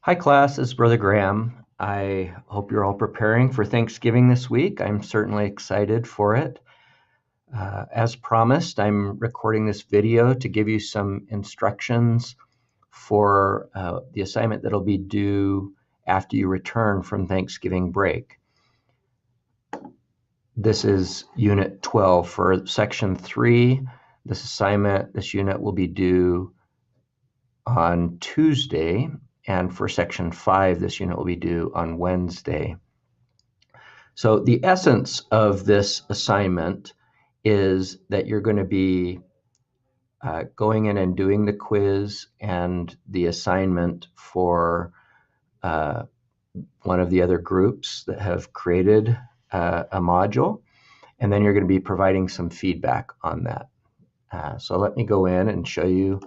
Hi, class. This is Brother Graham. I hope you're all preparing for Thanksgiving this week. I'm certainly excited for it. As promised, I'm recording this video to give you some instructions for the assignment that'll be due after you return from Thanksgiving break. This is Unit 12 for Section 3. This unit will be due on Tuesday, and for Section 5, this unit will be due on Wednesday. So the essence of this assignment is that you're going to be going in and doing the quiz and the assignment for one of the other groups that have created a module, and then you're going to be providing some feedback on that. So let me go in and show you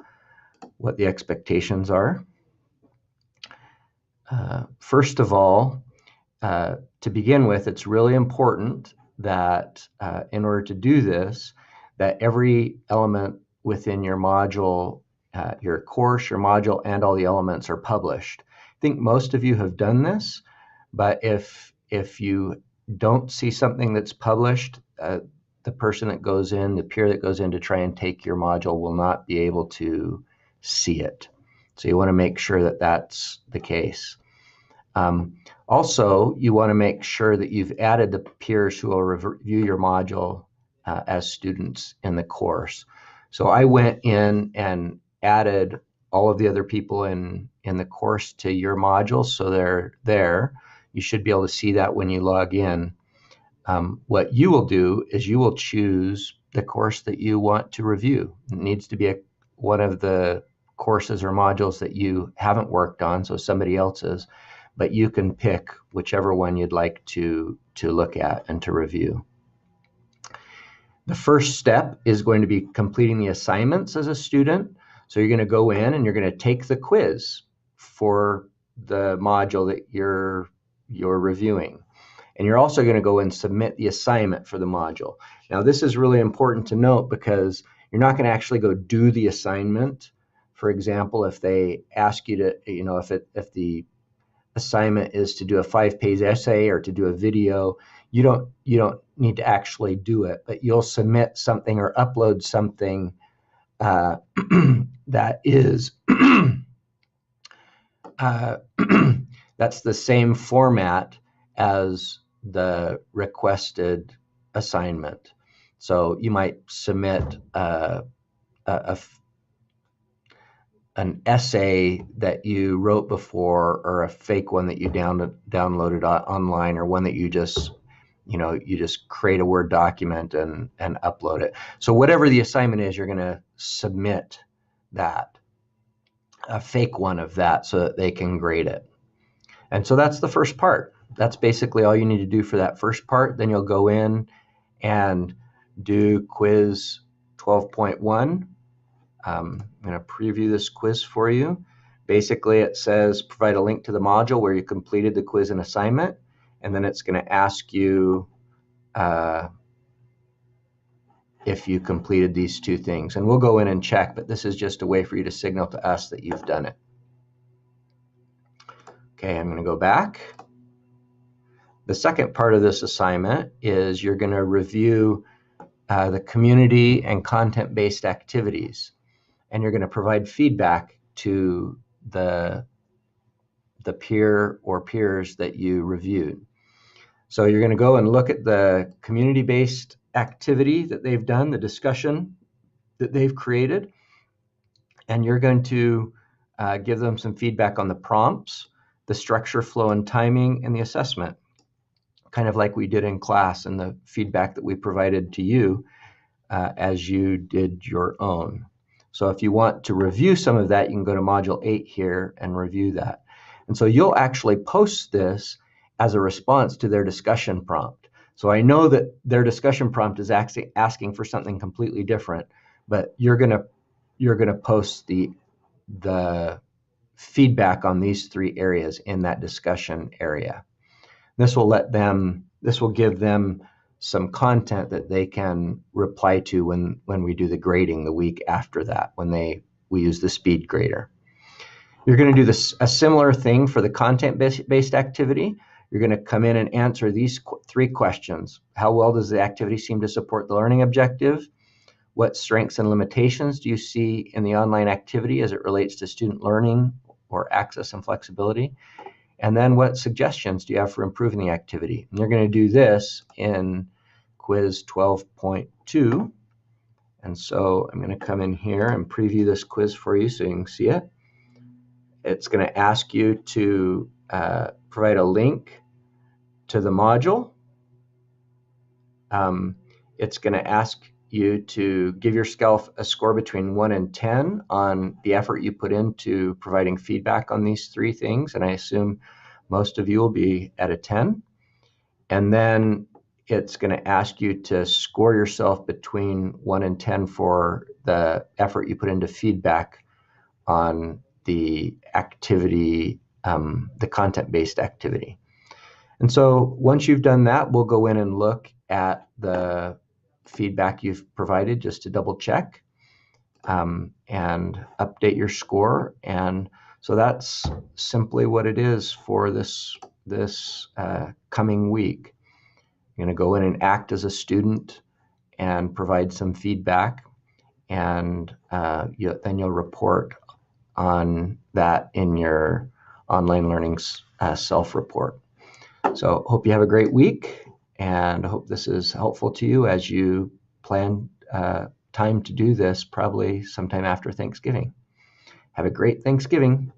what the expectations are. First of all, to begin with, it's really important that in order to do this, that every element within your module, your course, your module, and all the elements are published. I think most of you have done this, but if you don't see something that's published, the person that goes in, the peer that goes in to try and take your module will not be able to see it. So you want to make sure that that's the case. Also, you want to make sure that you've added the peers who will review your module as students in the course. So I went in and added all of the other people in the course to your module, so they're there. You should be able to see that when you log in. What you will do is you will choose the course that you want to review. It needs to be one of the courses or modules that you haven't worked on, so somebody else's. But you can pick whichever one you'd like to look at and to review. The first step is going to be completing the assignments as a student. So you're going to go in and you're going to take the quiz for the module that you're reviewing. And you're also going to go and submit the assignment for the module. Now, this is really important to note because you're not going to actually go do the assignment. For example, if they ask you to, if the assignment is to do a 5-page essay or to do a video, you don't need to actually do it, but you'll submit something or upload something that is that's the same format as the requested assignment. So you might submit an essay that you wrote before, or a fake one that you downloaded online, or one that you just create a Word document and upload it. So whatever the assignment is, you're going to submit that, a fake one of that, so that they can grade it. And so that's the first part. That's basically all you need to do for that first part. Then you'll go in and do quiz 12.1. I'm going to preview this quiz for you. Basically, it says provide a link to the module where you completed the quiz and assignment, and then it's going to ask you if you completed these two things. And we'll go in and check, but this is just a way for you to signal to us that you've done it. Okay, I'm going to go back. The second part of this assignment is you're going to review the community and content-based activities. And you're going to provide feedback to the peer or peers that you reviewed. So you're going to go and look at the community-based activity that they've done, the discussion that they've created, and you're going to give them some feedback on the prompts, the structure, flow, and timing, and the assessment, kind of like we did in class, and the feedback that we provided to you as you did your own. So if you want to review some of that, you can go to Module 8 here and review that. And so you'll actually post this as a response to their discussion prompt. So I know that their discussion prompt is actually asking for something completely different, but you're gonna post the feedback on these three areas in that discussion area. This will give them some content that they can reply to when we do the grading the week after that, when we use the speed grader. You're going to do this a similar thing for the content-based activity. You're going to come in and answer these three questions. How well does the activity seem to support the learning objective? What strengths and limitations do you see in the online activity as it relates to student learning or access and flexibility? And then what suggestions do you have for improving the activity? And you're going to do this in quiz 12.2. And so I'm going to come in here and preview this quiz for you so you can see it. It's going to ask you to provide a link to the module. It's going to ask you to give yourself a score between 1 and 10 on the effort you put into providing feedback on these three things. And I assume most of you will be at a 10. And then it's going to ask you to score yourself between 1 and 10 for the effort you put into feedback on the activity, the content-based activity. And so once you've done that, we'll go in and look at the feedback you've provided just to double check and update your score. And so that's simply what it is for this coming week. You're going to go in and act as a student and provide some feedback, and then you'll report on that in your online learning self-report. So hope you have a great week, and I hope this is helpful to you as you plan time to do this probably sometime after Thanksgiving. Have a great Thanksgiving.